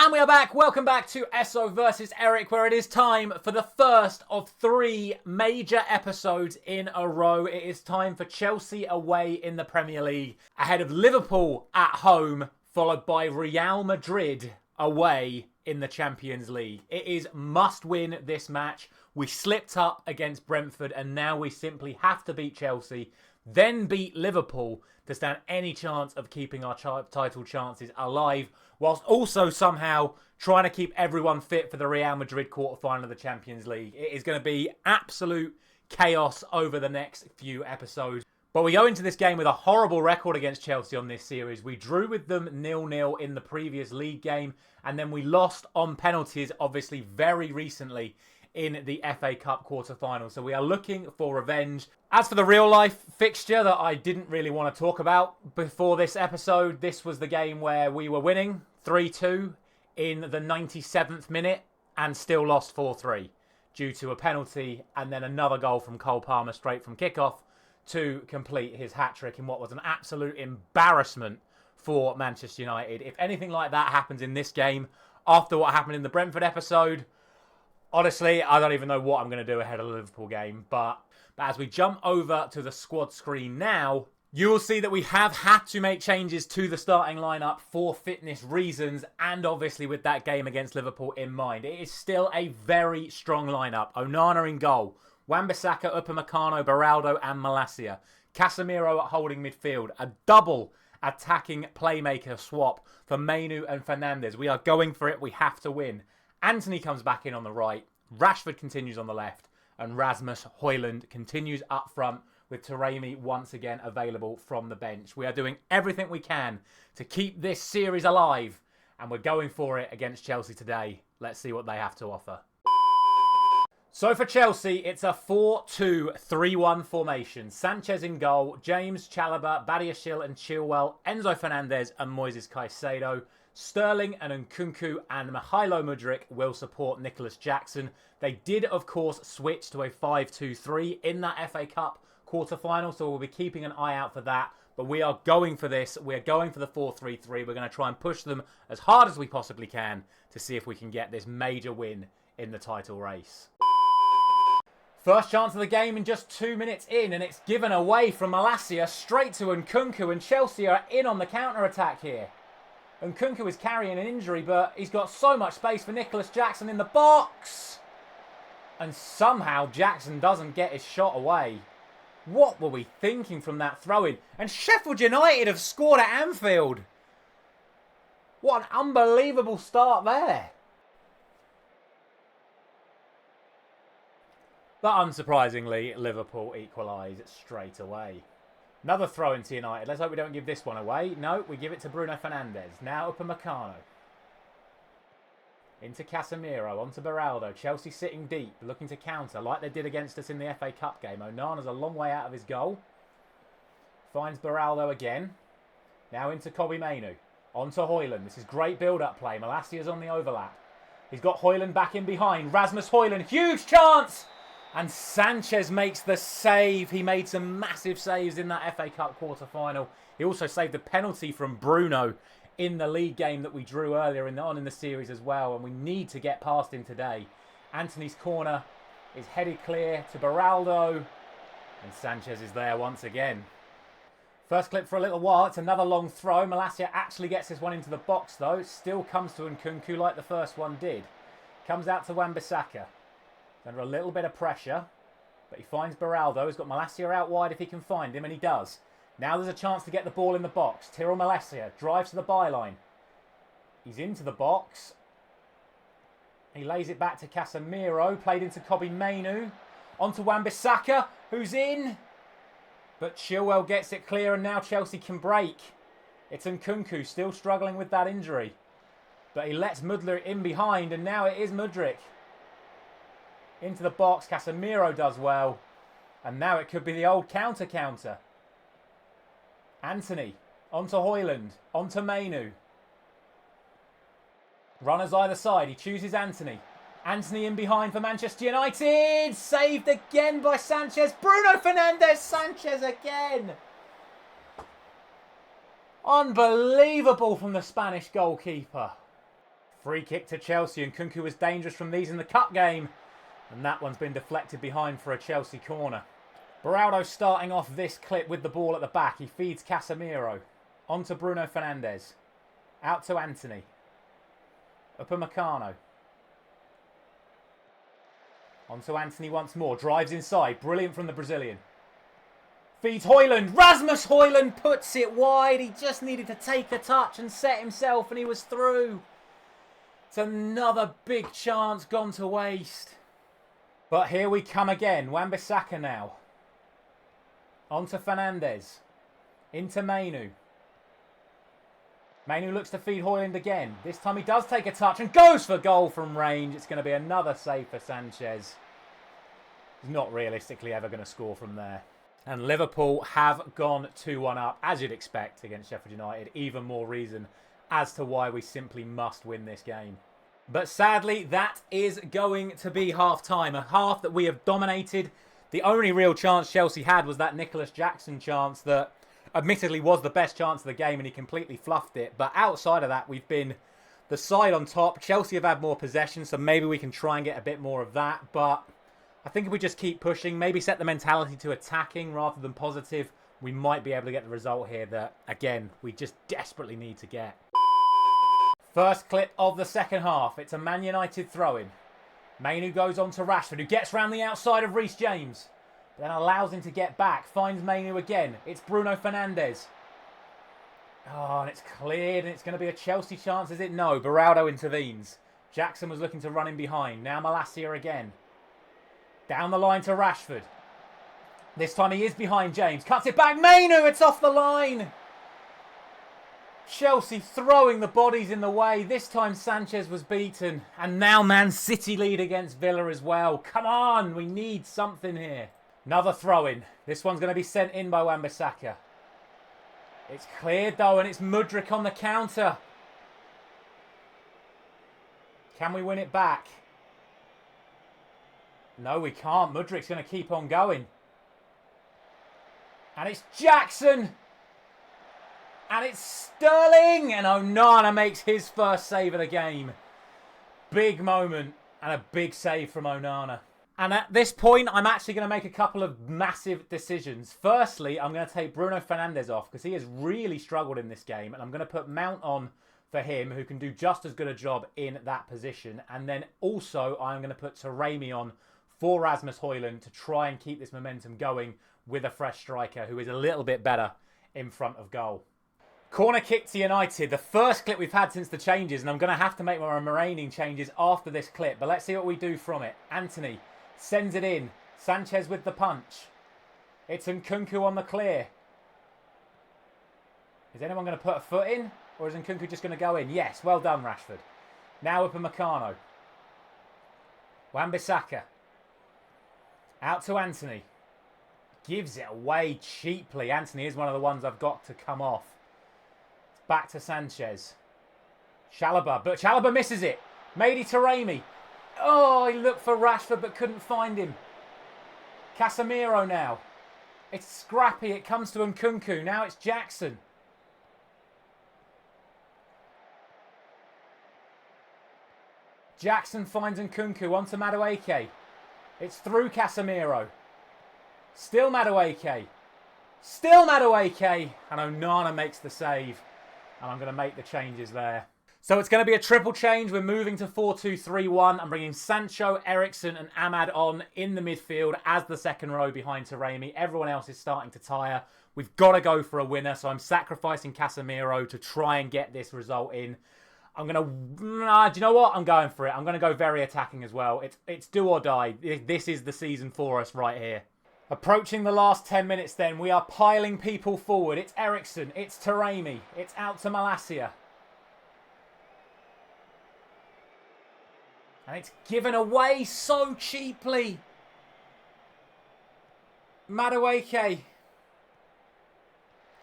And we are back. Welcome back to Esso versus Erik, where it is time for the first of 3 major episodes in a row. It is time for Chelsea away in the Premier League, ahead of Liverpool at home, followed by Real Madrid away in the Champions League. It is must win this match. We slipped up against Brentford and now we simply have to beat Chelsea, then beat Liverpool to stand any chance of keeping our title chances alive, whilst also somehow trying to keep everyone fit for the Real Madrid quarterfinal of the Champions League. It is going to be absolute chaos over the next few episodes. But we go into this game with a horrible record against Chelsea on this series. We drew with them 0-0 in the previous league game, and then we lost on penalties, obviously, very recently in the FA Cup quarter-final. So we are looking for revenge. As for the real-life fixture that I didn't really want to talk about before this episode, this was the game where we were winning 3-2 in the 97th minute and still lost 4-3 due to a penalty and then another goal from Cole Palmer straight from kickoff to complete his hat-trick in what was an absolute embarrassment for Manchester United. If anything like that happens in this game, after what happened in the Brentford episode, honestly, I don't even know what I'm going to do ahead of the Liverpool game. But as we jump over to the squad screen now, you will see that we have had to make changes to the starting lineup for fitness reasons, and obviously with that game against Liverpool in mind. It is still a very strong lineup. Onana in goal, Wan-Bissaka, Upamecano, Beraldo and Malacia. Casemiro at holding midfield. A double attacking playmaker swap for Mainu and Fernandes. We are going for it. We have to win. Antony comes back in on the right. Rashford continues on the left. And Rasmus Højlund continues up front with Taremi once again available from the bench. We are doing everything we can to keep this series alive. And we're going for it against Chelsea today. Let's see what they have to offer. So for Chelsea, it's a 4-2-3-1 formation. Sanchez in goal, James, Chalobah, Badiashile and Chilwell, Enzo Fernandez and Moises Caicedo. Sterling and Nkunku and Mykhailo Mudryk will support Nicholas Jackson. They did, of course, switch to a 5-2-3 in that FA Cup quarter-final, so we'll be keeping an eye out for that. But we are going for this. We're going for the 4-3-3. We're going to try and push them as hard as we possibly can to see if we can get this major win in the title race. First chance of the game in just 2 minutes in, and it's given away from Malacia straight to Nkunku, and Chelsea are in on the counter-attack here. Nkunku is carrying an injury, but he's got so much space for Nicholas Jackson in the box. And somehow Jackson doesn't get his shot away. What were we thinking from that throw-in? And Sheffield United have scored at Anfield. What an unbelievable start there. But unsurprisingly, Liverpool equalise straight away. Another throw into United. Let's hope we don't give this one away. No, we give it to Bruno Fernandes. Now Upamecano. Into Casemiro. Onto Beraldo. Chelsea sitting deep, looking to counter like they did against us in the FA Cup game. Onana's a long way out of his goal. Finds Beraldo again. Now into Kobbie Mainoo. Onto Højlund. This is great build-up play. Malacia's on the overlap. He's got Højlund back in behind. Rasmus Højlund. Huge chance! And Sanchez makes the save. He made some massive saves in that FA Cup quarter-final. He also saved a penalty from Bruno in the league game that we drew earlier on in the series as well. And we need to get past him today. Antony's corner is headed clear to Beraldo. And Sanchez is there once again. First clip for a little while. It's another long throw. Malacia actually gets this one into the box though. It still comes to Nkunku like the first one did. Comes out to Wan-Bissaka. Under a little bit of pressure, but he finds Beraldo. He's got Malacia out wide if he can find him, and he does. Now there's a chance to get the ball in the box. Tyrell Malacia drives to the byline. He's into the box. He lays it back to Casemiro, played into Kobbie Mainoo. Onto Wan-Bissaka, who's in. But Chilwell gets it clear, and now Chelsea can break. It's Nkunku, still struggling with that injury. But he lets Mudryk in behind, and now it is Mudryk. Into the box, Casemiro does well. And now it could be the old counter. Antony, onto Højlund, onto Mainoo. Runners either side, he chooses Antony. Antony in behind for Manchester United. Saved again by Sanchez. Bruno Fernandes, Sanchez again. Unbelievable from the Spanish goalkeeper. Free kick to Chelsea, and Nkunku was dangerous from these in the cup game. And that one's been deflected behind for a Chelsea corner. Beraldo starting off this clip with the ball at the back. He feeds Casemiro. On to Bruno Fernandes. Out to Anthony. Upamecano. On to Anthony once more. Drives inside. Brilliant from the Brazilian. Feeds Højlund. Rasmus Højlund puts it wide. He just needed to take a touch and set himself, and he was through. It's another big chance gone to waste. But here we come again. Wan-Bissaka now. On to Fernandes. Into Mainu. Mainu looks to feed Højlund again. This time he does take a touch and goes for goal from range. It's going to be another save for Sanchez. He's not realistically ever going to score from there. And Liverpool have gone 2-1 up, as you'd expect, against Sheffield United. Even more reason as to why we simply must win this game. But sadly, that is going to be half-time. A half that we have dominated. The only real chance Chelsea had was that Nicholas Jackson chance that admittedly was the best chance of the game, and he completely fluffed it. But outside of that, we've been the side on top. Chelsea have had more possession, so maybe we can try and get a bit more of that. But I think if we just keep pushing, maybe set the mentality to attacking rather than positive, we might be able to get the result here that, again, we just desperately need to get. First clip of the second half. It's a Man United throw-in. Mainu goes on to Rashford, who gets round the outside of Reece James. Then allows him to get back. Finds Mainu again. It's Bruno Fernandes. Oh, and it's cleared, and it's going to be a Chelsea chance, is it? No, Beraldo intervenes. Jackson was looking to run in behind. Now Malacia again. Down the line to Rashford. This time he is behind James. Cuts it back. Mainu, it's off the line. Chelsea throwing the bodies in the way. This time Sanchez was beaten. And now Man City lead against Villa as well. Come on, we need something here. Another throw-in. This one's going to be sent in by Wan-Bissaka. It's cleared though, and it's Mudryk on the counter. Can we win it back? No, we can't. Mudryk's going to keep on going. And it's Jackson. And it's Sterling. And Onana makes his first save of the game. Big moment and a big save from Onana. And at this point, I'm actually going to make a couple of massive decisions. Firstly, I'm going to take Bruno Fernandes off because he has really struggled in this game. And I'm going to put Mount on for him, who can do just as good a job in that position. And then also, I'm going to put Taremi on for Rasmus Højlund to try and keep this momentum going with a fresh striker who is a little bit better in front of goal. Corner kick to United, the first clip we've had since the changes, and I'm going to have to make my remaining changes after this clip, but let's see what we do from it. Anthony sends it in. Sanchez with the punch. It's Nkunku on the clear. Is anyone going to put a foot in? Or is Nkunku just going to go in? Yes, well done, Rashford. Now Upamecano. Wan-Bissaka. Out to Anthony. Gives it away cheaply. Anthony is one of the ones I've got to come off. Back to Sanchez. Chalobah, but Chalobah misses it. Mehdi Taremi. Oh, he looked for Rashford but couldn't find him. Casemiro now. It's scrappy. It comes to Nkunku. Now it's Jackson. Jackson finds Nkunku onto Madueke. It's through Casemiro. Still Madueke. Still Madueke. And Onana makes the save. And I'm going to make the changes there. So it's going to be a triple change. We're moving to 4-2-3-1. I'm bringing Sancho, Eriksen and Ahmad on in the midfield as the second row behind Taremi. Everyone else is starting to tire. We've got to go for a winner. So I'm sacrificing Casemiro to try and get this result in. I'm going to... do you know what? I'm going for it. I'm going to go very attacking as well. It's do or die. This is the season for us right here. Approaching the last 10 minutes then. We are piling people forward. It's Eriksen. It's Taremi. It's out to Malacia. And it's given away so cheaply. Madueke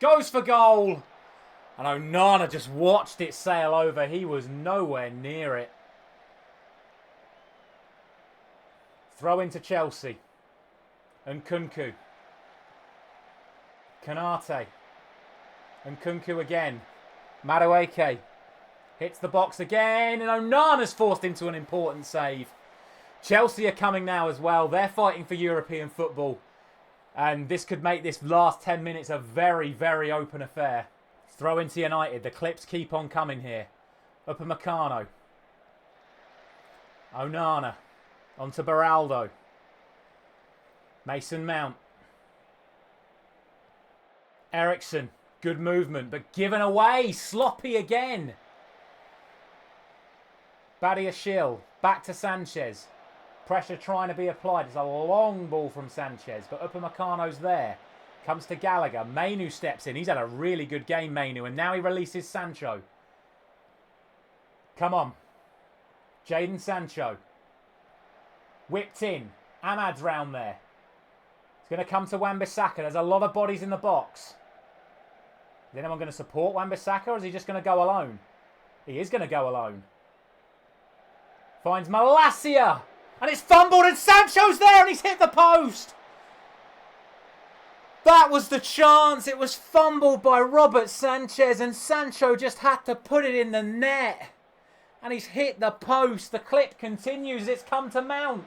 goes for goal. And Onana just watched it sail over. He was nowhere near it. Throw into Chelsea. Nkunku. Konate. Nkunku again. Madueke. Hits the box again, and Onana's forced into an important save. Chelsea are coming now as well. They're fighting for European football. And this could make this last 10 minutes a very, very open affair. Throw into United. The clips keep on coming here. Upamecano. Onana. Onto Beraldo. Mason Mount. Eriksen. Good movement, but given away. Sloppy again. Badiashile. Back to Sanchez. Pressure trying to be applied. It's a long ball from Sanchez, but Upamecano's there. Comes to Gallagher. Mainu steps in. He's had a really good game, Mainu, and now he releases Sancho. Come on. Jadon Sancho. Whipped in. Ahmad's round there. It's going to come to Wan-Bissaka. There's a lot of bodies in the box. Is anyone going to support Wan-Bissaka, or is he just going to go alone? He is going to go alone. Finds Malacia. And it's fumbled, and Sancho's there, and he's hit the post. That was the chance. It was fumbled by Robert Sanchez, and Sancho just had to put it in the net. And he's hit the post. The clip continues. It's come to Mount.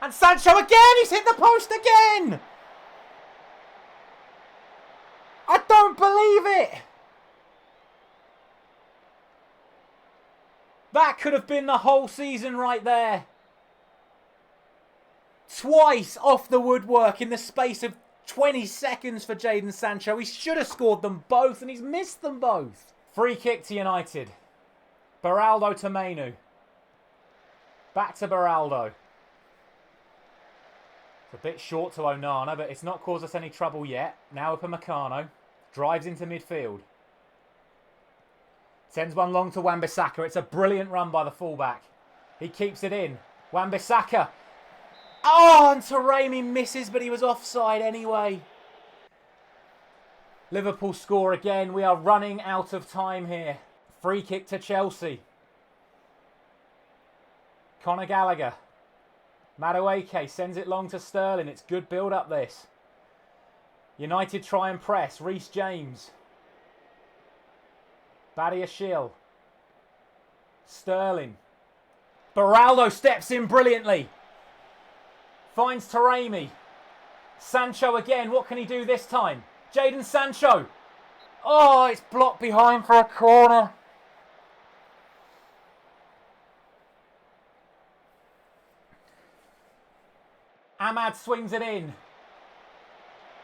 And Sancho again. He's hit the post again. I don't believe it. That could have been the whole season right there. Twice off the woodwork in the space of 20 seconds for Jadon Sancho. He should have scored them both, and he's missed them both. Free kick to United. Beraldo to Mainu. Back to Beraldo. It's a bit short to Onana, but it's not caused us any trouble yet. Now Upamecano. Drives into midfield. Sends one long to Wan-Bissaka. It's a brilliant run by the fullback. He keeps it in. Wan-Bissaka. Oh, and Taremi misses, but he was offside anyway. Liverpool score again. We are running out of time here. Free kick to Chelsea. Conor Gallagher. Madueke sends it long to Sterling. It's good build up this. United try and press. Reece James. Badiashile. Sterling. Beraldo steps in brilliantly. Finds Taremi. Sancho again. What can he do this time? Jadon Sancho. Oh, it's blocked behind for a corner. Ahmad swings it in.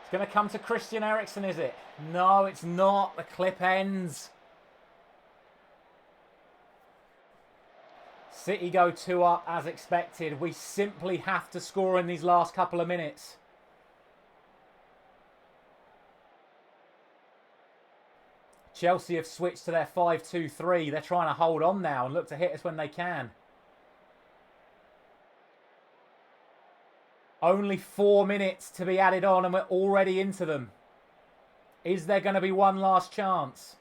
It's going to come to Christian Eriksen, is it? No, it's not. The clip ends. City go 2 up as expected. We simply have to score in these last couple of minutes. Chelsea have switched to their 5-2-3. They're trying to hold on now and look to hit us when they can. Only 4 minutes to be added on and we're already into them. Is there going to be one last chance?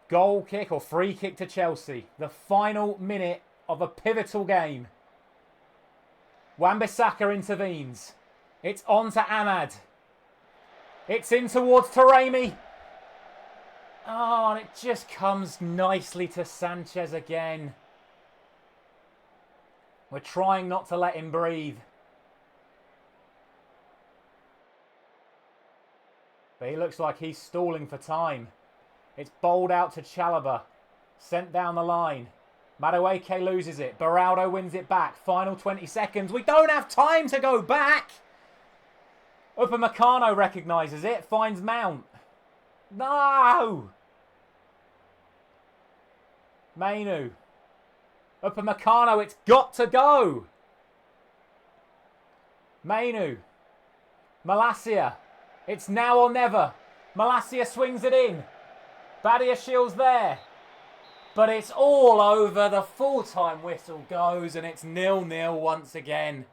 Goal kick or free kick to Chelsea. The final minute of a pivotal game. Wan-Bissaka intervenes. It's on to Ahmad. It's in towards Taremi. Oh, and it just comes nicely to Sanchez again. We're trying not to let him breathe. But he looks like he's stalling for time. It's bowled out to Chalobah. Sent down the line. Madueke loses it. Beraldo wins it back. Final 20 seconds. We don't have time to go back. Upamecano recognises it. Finds Mount. No! Mainu. Upamecano, it's got to go. Mainu. Malacia. It's now or never. Malacia swings it in. Badiashile's there. But it's all over. The full-time whistle goes and it's 0-0 once again.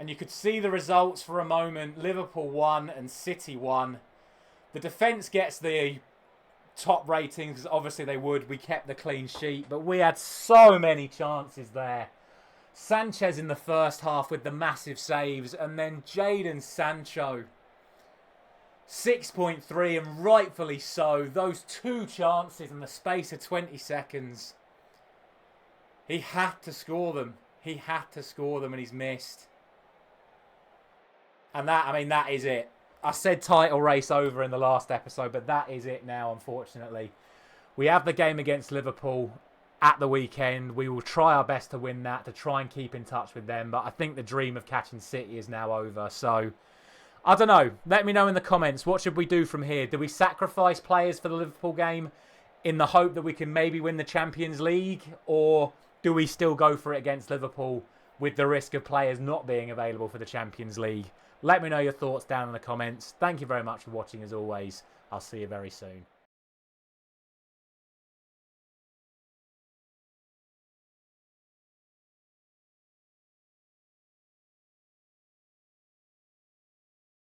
And you could see the results for a moment. Liverpool won and City won. The defence gets the top ratings. Obviously they would. We kept the clean sheet. But we had so many chances there. Sanchez in the first half with the massive saves. And then Jadon Sancho 6.3, and rightfully so. Those 2 chances in the space of 20 seconds. He had to score them. He had to score them, and he's missed. And that is it. I said title race over in the last episode, but that is it now, unfortunately. We have the game against Liverpool at the weekend. We will try our best to win that, to try and keep in touch with them. But I think the dream of catching City is now over. So, I don't know. Let me know in the comments. What should we do from here? Do we sacrifice players for the Liverpool game in the hope that we can maybe win the Champions League? Or do we still go for it against Liverpool with the risk of players not being available for the Champions League? Let me know your thoughts down in the comments. Thank you very much for watching as always. I'll see you very soon.